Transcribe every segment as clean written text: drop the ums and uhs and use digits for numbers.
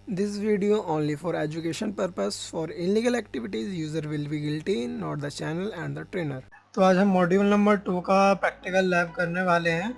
This video only for education purpose. For illegal activities, user will be guilty, not the channel and the trainer. तो आज हम module number 2 का practical lab करने वाले हैं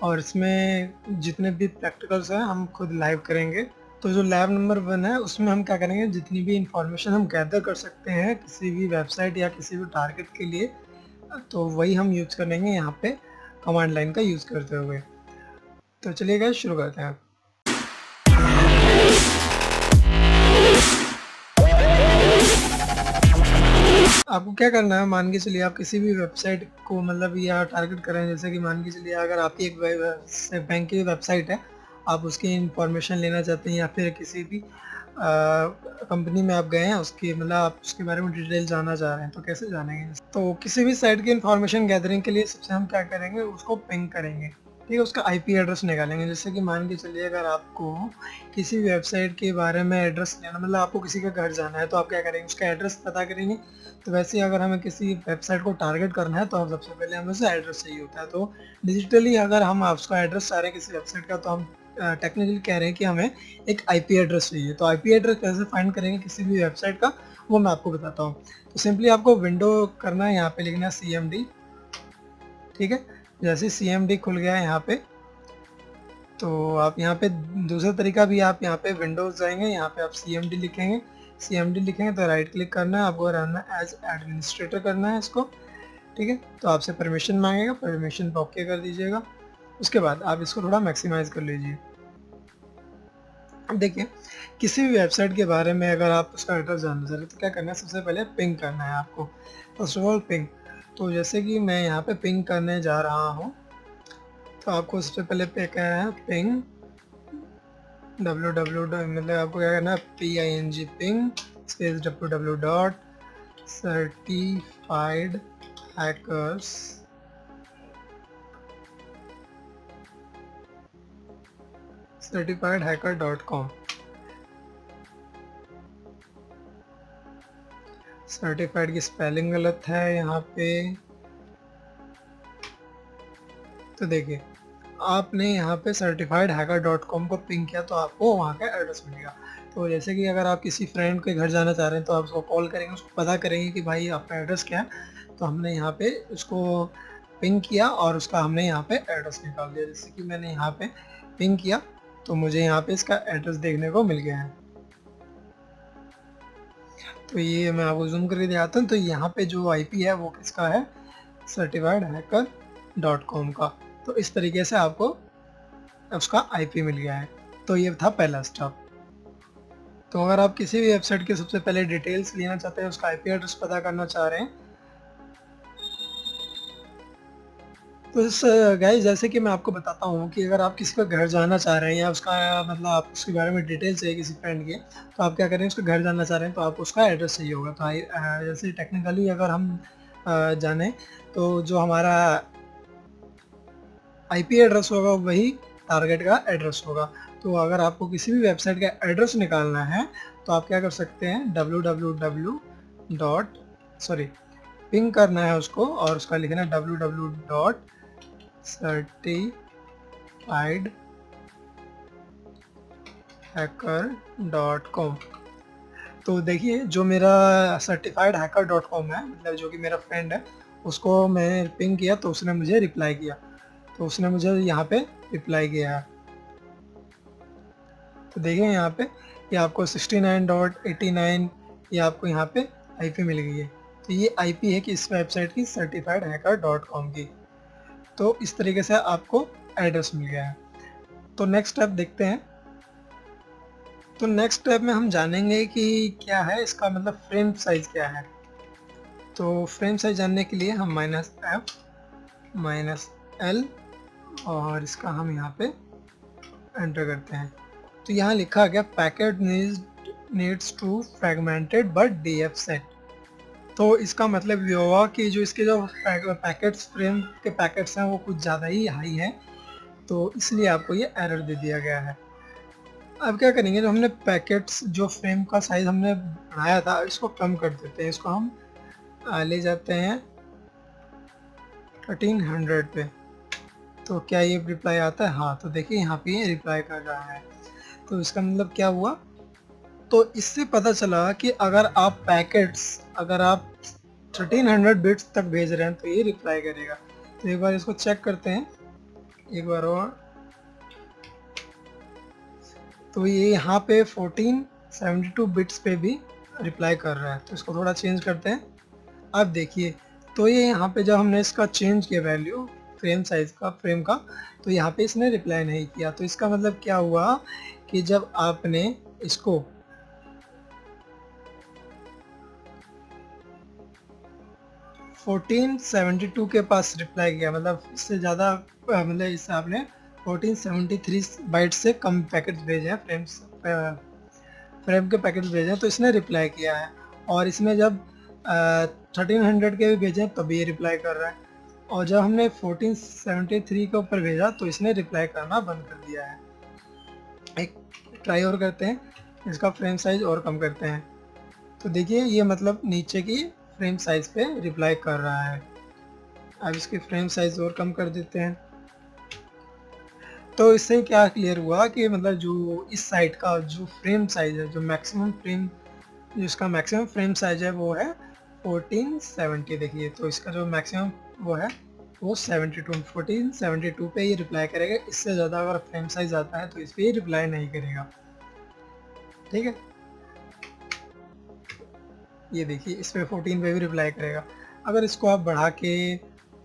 और इसमें जितने भी प्रैक्टिकल्स हैं हम खुद लाइव करेंगे। तो जो लैब नंबर 1 है उसमें हम क्या करेंगे, जितनी भी इंफॉर्मेशन हम गैदर कर सकते हैं किसी भी वेबसाइट या किसी भी टारगेट के लिए, तो वही हम यूज़ करेंगे यहाँ पे कमांड लाइन का यूज़ करते हुए। तो चलिए गाइस शुरू करते हैं। आपको क्या करना है, मान के चलिए आप किसी भी वेबसाइट को मतलब या टारगेट कर रहे हैं। जैसे कि मान के चलिए अगर आपकी एक बैंक की वेबसाइट है, आप उसकी इंफॉर्मेशन लेना चाहते हैं या फिर किसी भी कंपनी में आप गए हैं उसकी मतलब आप उसके बारे में डिटेल जानना चाह रहे हैं, तो कैसे जानेंगे? तो किसी भी साइट की इंफॉर्मेशन गैदरिंग के लिए सबसे हम क्या करेंगे, उसको पिंग करेंगे। ठीक है, उसका आईपी एड्रेस निकालेंगे। जैसे कि मान के चलिए अगर आपको किसी वेबसाइट के बारे में एड्रेस लेना, मतलब आपको किसी का घर जाना है, तो आप क्या करेंगे, उसका एड्रेस पता करेंगे। तो वैसे ही अगर हमें किसी वेबसाइट को टारगेट करना है तो हम सबसे पहले हमें उसका एड्रेस चाहिए होता है। तो डिजिटली अगर हम उसका एड्रेस चाह रहे हैं किसी वेबसाइट का, तो हम टेक्निकली कह रहे हैं कि हमें एक आईपी एड्रेस चाहिए। तो आईपी एड्रेस कैसे फाइंड करेंगे किसी भी वेबसाइट का, वो मैं आपको बताता हूँ। तो सिंपली आपको विंडो करना है, यहाँ पे लिखना है CMD। ठीक है, जैसे CMD खुल गया है यहाँ पे, तो आप यहाँ पे दूसरा तरीका भी, आप यहाँ पे विंडोज जाएंगे, यहाँ पे आप CMD लिखेंगे। CMD लिखेंगे तो राइट क्लिक करना है, आपको रहना एज एडमिनिस्ट्रेटर करना है इसको। ठीक है, तो आपसे परमिशन मांगेगा, परमिशन पे ओके कर दीजिएगा। उसके बाद आप इसको थोड़ा मैक्सिमाइज कर लीजिए। अब देखिए, किसी भी वेबसाइट के बारे में अगर आप उसका एड्रेस जानना चाह रहे हैं तो क्या करना है, सबसे पहले पिंग करना है आपको। First of all ping. तो जैसे कि मैं यहाँ पे पिंग करने जा रहा हूँ, तो आपको सबसे पहले पे कहना है पिंग www, मतलब आपको क्या करना है, PING ping space www.certified hackers certifiedhacker.com। Certified की स्पेलिंग गलत है यहाँ पे। तो देखिए, आपने यहाँ पे certifiedhacker.com को पिंग किया तो आपको वहाँ का एड्रेस मिलेगा। तो जैसे कि अगर आप किसी फ्रेंड के घर जाना चाह रहे हैं तो आप उसको कॉल करेंगे, उसको पता करेंगे कि भाई आपका एड्रेस क्या है। तो हमने यहाँ पे उसको पिंग किया और उसका हमने यहाँ पे एड्रेस निकाल दिया। जैसे कि मैंने यहाँ पे पिंग किया तो मुझे यहाँ पे इसका एड्रेस देखने को मिल गया है। तो ये मैं आपको जूम करके दिखाता हूँ। तो यहाँ पे जो IP है वो किसका है, certifiedhacker.com का। तो इस तरीके से आपको उसका IP मिल गया है। तो ये था पहला स्टेप। तो अगर आप किसी भी वेबसाइट के सबसे पहले डिटेल्स लेना चाहते हैं, उसका IP एड्रेस पता करना चाह रहे हैं, तो इस गाइस जैसे कि मैं आपको बताता हूँ कि अगर आप किसी का घर जाना चाह रहे हैं या उसका मतलब आप उसके बारे में डिटेल चाहिए किसी फ्रेंड के, तो आप क्या करें, उसका घर जानना चाह रहे हैं तो आप उसका एड्रेस चाहिए होगा। तो जैसे टेक्निकली अगर हम जाने, तो जो हमारा IP एड्रेस होगा वही टारगेट का एड्रेस होगा। तो अगर आपको किसी भी वेबसाइट का एड्रेस निकालना है तो आप क्या कर सकते हैं, www डॉट सॉरी पिंग करना है उसको और उसका लिखना है www.certifiedhacker.com। तो देखिए, जो मेरा certifiedhacker.com है, मतलब जो कि मेरा फ्रेंड है, उसको मैं पिंग किया तो उसने मुझे रिप्लाई किया। तो उसने मुझे यहाँ पे रिप्लाई किया है। तो देखिए यहाँ पे ये आपको 69.89 ये आपको यहाँ पे IP मिल गई है। तो ये IP है कि इस वेबसाइट की certifiedhacker.com की। तो इस तरीके से आपको एड्रेस मिल गया है। तो नेक्स्ट स्टेप देखते हैं। तो नेक्स्ट स्टेप में हम जानेंगे कि क्या है इसका मतलब फ्रेम साइज क्या है। तो फ्रेम साइज जानने के लिए हम -F -L और इसका हम यहाँ पे एंटर करते हैं। तो यहाँ लिखा गया packet needs to fragmented but DF set. तो इसका मतलब ये होगा कि जो इसके जो पैकेट्स फ्रेम के पैकेट्स हैं वो कुछ ज़्यादा ही हाई है, तो इसलिए आपको ये एरर दे दिया गया है। अब क्या करेंगे, जो हमने पैकेट्स जो फ्रेम का साइज़ हमने बढ़ाया था इसको कम कर देते हैं। इसको हम ले जाते हैं 1300 पे। तो क्या ये रिप्लाई आता है? हाँ, तो देखिए यहाँ पे ये रिप्लाई कर रहा है। तो इसका मतलब क्या हुआ तो इससे पता चला कि अगर आप पैकेट्स अगर आप 1300 बिट्स तक भेज रहे हैं तो ये रिप्लाई करेगा। तो एक बार इसको चेक करते हैं एक बार और। तो ये यहाँ पे 1472 बिट्स पे भी रिप्लाई कर रहा है। तो इसको थोड़ा चेंज करते हैं। अब देखिए, तो ये यहाँ पे जब हमने इसका चेंज किया वैल्यू फ्रेम साइज का, फ्रेम का, तो यहाँ पे इसने रिप्लाई नहीं किया। तो इसका मतलब क्या हुआ कि जब आपने इसको 1472 के पास रिप्लाई किया, मतलब इससे ज़्यादा, मतलब इससे आपने 1473 बाइट से कम पैकेट्स भेजे हैं, फ्रेम के पैकेट्स भेजे हैं, तो इसने रिप्लाई किया है। और इसमें जब 1300 के भी भेजे हैं तभी ये रिप्लाई कर रहा है। और जब हमने 1473 के ऊपर भेजा तो इसने रिप्लाई करना बंद कर दिया है। एक ट्राई और करते हैं, इसका फ्रेम साइज और कम करते हैं। तो देखिए ये मतलब नीचे की फ्रेम साइज पे रिप्लाई कर रहा है। अब इसकी फ्रेम साइज और कम कर देते हैं। तो इससे क्या क्लियर हुआ कि मतलब जो इस साइट का जो फ्रेम साइज है, जो मैक्सिमम फ्रेम, जो इसका मैक्सिमम फ्रेम साइज है वो है 1470। देखिए तो इसका जो मैक्सिमम वो है वो 1472 पे ये रिप्लाई करेगा। इससे ज़्यादा अगर फ्रेम साइज आता है तो इस पर ये रिप्लाई नहीं करेगा। ठीक है, ये देखिए इस पे 14 पे भी रिप्लाई करेगा। अगर इसको आप बढ़ा के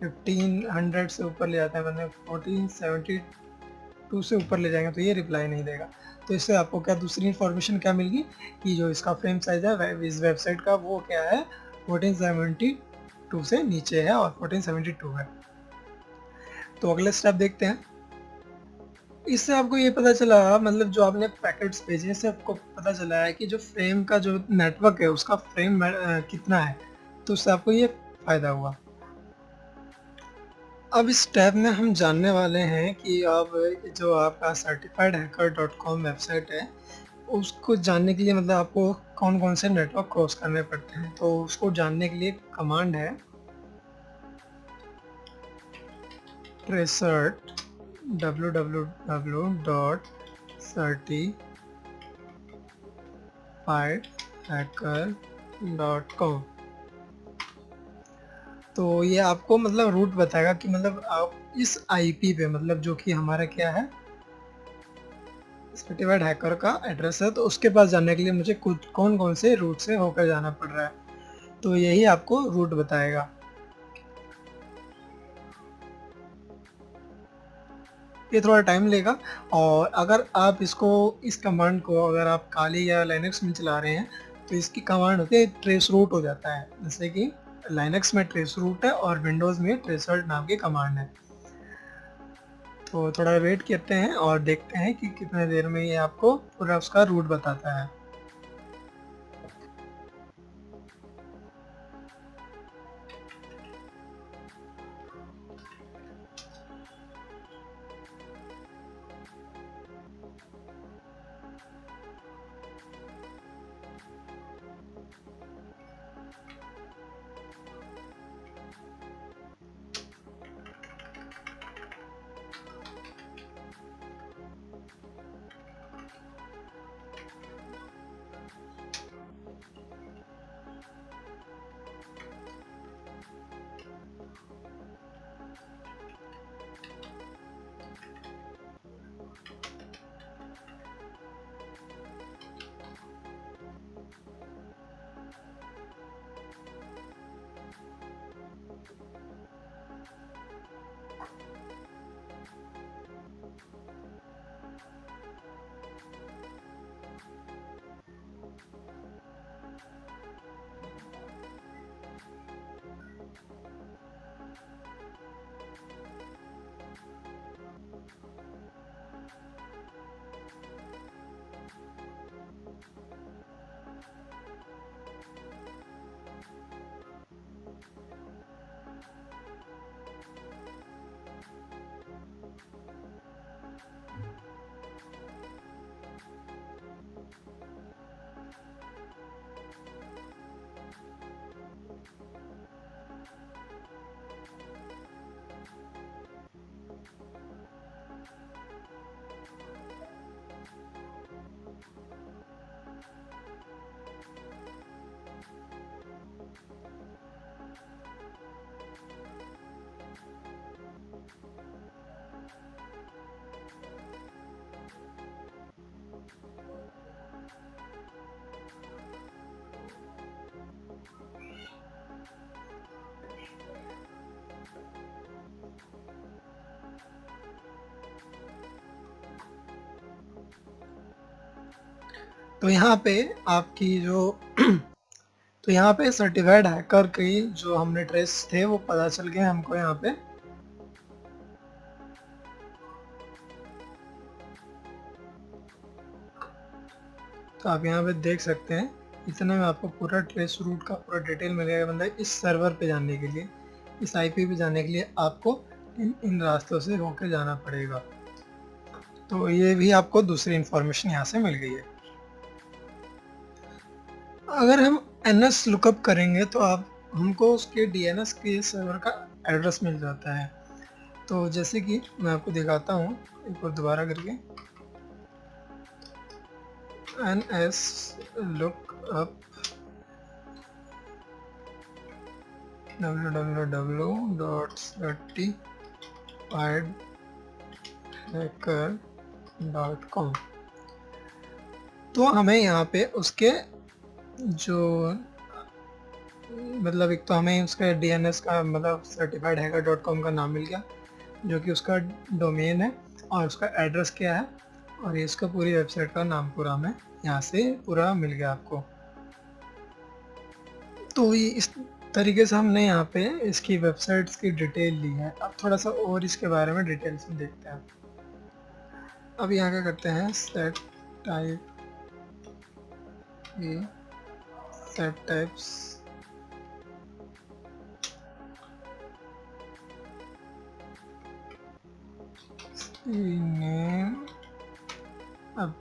1500 से ऊपर ले जाते हैं, मतलब 1472 से ऊपर ले जाएंगे तो ये रिप्लाई नहीं देगा। तो इससे आपको क्या दूसरी इन्फॉर्मेशन क्या मिलगी कि जो इसका फ्रेम साइज है इस वेबसाइट का वो क्या है, 1472 से नीचे है और 1472 है। तो अगले स्टेप देखते हैं। इससे आपको ये पता चला, मतलब जो आपने पैकेट्स भेजे से आपको पता चला है कि जो फ्रेम का जो नेटवर्क है उसका फ्रेम कितना है। तो उससे आपको ये फायदा हुआ। अब इस टैब में हम जानने वाले हैं कि अब जो आपका certifiedhacker.com वेबसाइट है उसको जानने के लिए मतलब आपको कौन कौन से नेटवर्क क्रॉस करने पड़ते हैं। तो उसको जानने के लिए कमांड है ट्रेसर्ट www.certifiedhacker.com। तो ये आपको मतलब रूट बताएगा कि मतलब आप इस आईपी पे, मतलब जो कि हमारा क्या है सर्टिफाइड हैकर का एड्रेस है, तो उसके पास जाने के लिए मुझे कुछ कौन कौन से रूट से होकर जाना पड़ रहा है। तो यही आपको रूट बताएगा। ये थोड़ा टाइम लेगा। और अगर आप इसको, इस कमांड को अगर आप काली या लाइनक्स में चला रहे हैं तो इसकी कमांड होती है ट्रेस रूट हो जाता है। जैसे कि लाइनक्स में ट्रेस रूट है और विंडोज़ में ट्रेसर्ट नाम की कमांड है। तो थोड़ा वेट करते हैं और देखते हैं कि कितने देर में ये आपको पूरा उसका रूट बताता है। तो यहाँ पे आपकी जो तो यहाँ पे सर्टिफाइड हैकर की जो हमने ट्रेस थे वो पता चल गए हमको यहाँ पे। तो आप यहाँ पे देख सकते हैं, इतने में आपको पूरा ट्रेस रूट का पूरा डिटेल मिल जाएगा। मतलब इस सर्वर पे जाने के लिए, इस आईपी पे जाने के लिए आपको इन रास्तों से होकर जाना पड़ेगा। तो ये भी आपको दूसरी इंफॉर्मेशन यहाँ से मिल गई है। अगर हम NS लुकअप करेंगे तो आप हमको उसके DNS के सर्वर का एड्रेस मिल जाता है। तो जैसे कि मैं आपको दिखाता हूँ एक बार दोबारा करके, NS लुकअप www.certifiedhacker.com। तो हमें यहाँ पे उसके जो मतलब एक तो हमें उसका DNS का मतलब certifiedhacker.com का नाम मिल गया, जो कि उसका डोमेन है, और उसका एड्रेस क्या है, और ये इसका पूरी वेबसाइट का नाम पूरा हमें यहाँ से पूरा मिल गया आपको। तो ये इस तरीके से हमने यहाँ पे इसकी वेबसाइट्स की डिटेल ली है। अब थोड़ा सा और इसके बारे में डिटेल्स में देखते हैं। अब यहाँ क्या करते हैं, सेट टाइप्स नेम। अब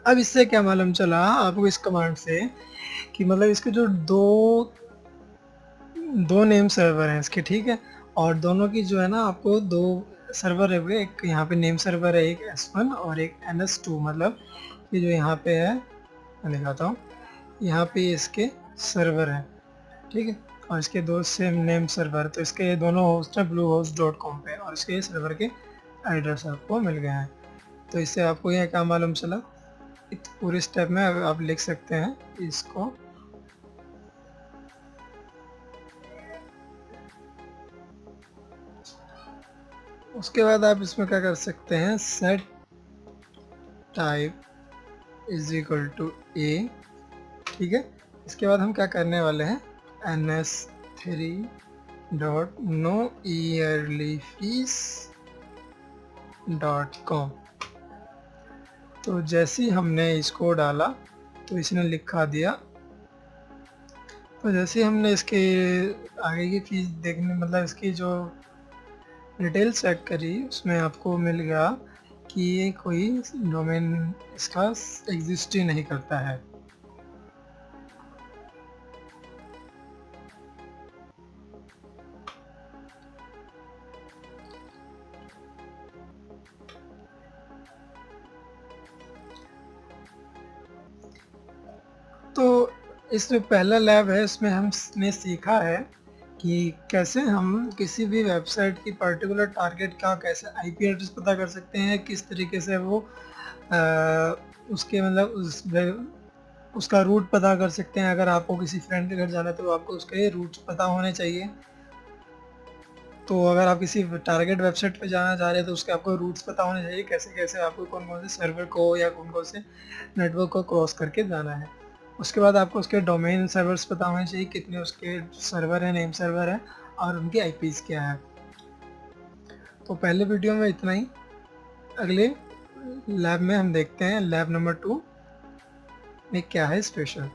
अब इससे क्या मालूम चला आपको इस कमांड से कि मतलब इसके जो दो नेम सर्वर हैं इसके, ठीक है, और दोनों की जो है ना आपको दो सर्वर है, एक यहाँ पे नेम सर्वर है, एक S1 और एक NS2। मतलब ये जो यहाँ पे है मैं दिखाता हूँ, यहाँ पे इसके सर्वर है, ठीक है, और इसके दो सेम नेम सर्वर। तो इसके दोनों होस्ट है bluehost.com पे, और इसके सर्वर के एड्रेस आपको मिल गए हैं। तो इससे आपको यह क्या मालूम चला, इस पूरे स्टेप में आप लिख सकते हैं इसको। उसके बाद आप इसमें क्या कर सकते हैं, set type is equal to A, ठीक है। इसके बाद हम क्या करने वाले हैं, NS3.NoYearlyFees.com। तो जैसे ही हमने इसको डाला तो इसने लिखा दिया। तो जैसे ही हमने इसके आगे की फीस देखने मतलब इसकी जो डिटेल चेक करी, उसमें आपको मिल गया कि ये कोई डोमेन इसका एग्जिस्ट ही नहीं करता है। तो इसमें पहला लैब है, इसमें हमने सीखा है कि कैसे हम किसी भी वेबसाइट की पर्टिकुलर टारगेट का कैसे आईपी एड्रेस पता कर सकते हैं, किस तरीके से वो उसके मतलब उसका रूट पता कर सकते हैं। अगर आपको किसी फ्रेंड के घर जाना है तो आपको उसके रूट्स पता होने चाहिए। तो अगर आप किसी टारगेट वेबसाइट पे जाना चाह रहे हैं तो उसके आपको रूट्स पता होने चाहिए, कैसे कैसे आपको कौन कौन से सर्वर को या कौन कौन से नेटवर्क को क्रॉस करके जाना है। उसके बाद आपको उसके डोमेन सर्वर्स पता होने चाहिए, कितने उसके सर्वर हैं, नेम सर्वर है और उनकी आईपीज क्या है। तो पहले वीडियो में इतना ही। अगले लैब में हम देखते हैं लैब नंबर 2 में क्या है स्पेशल।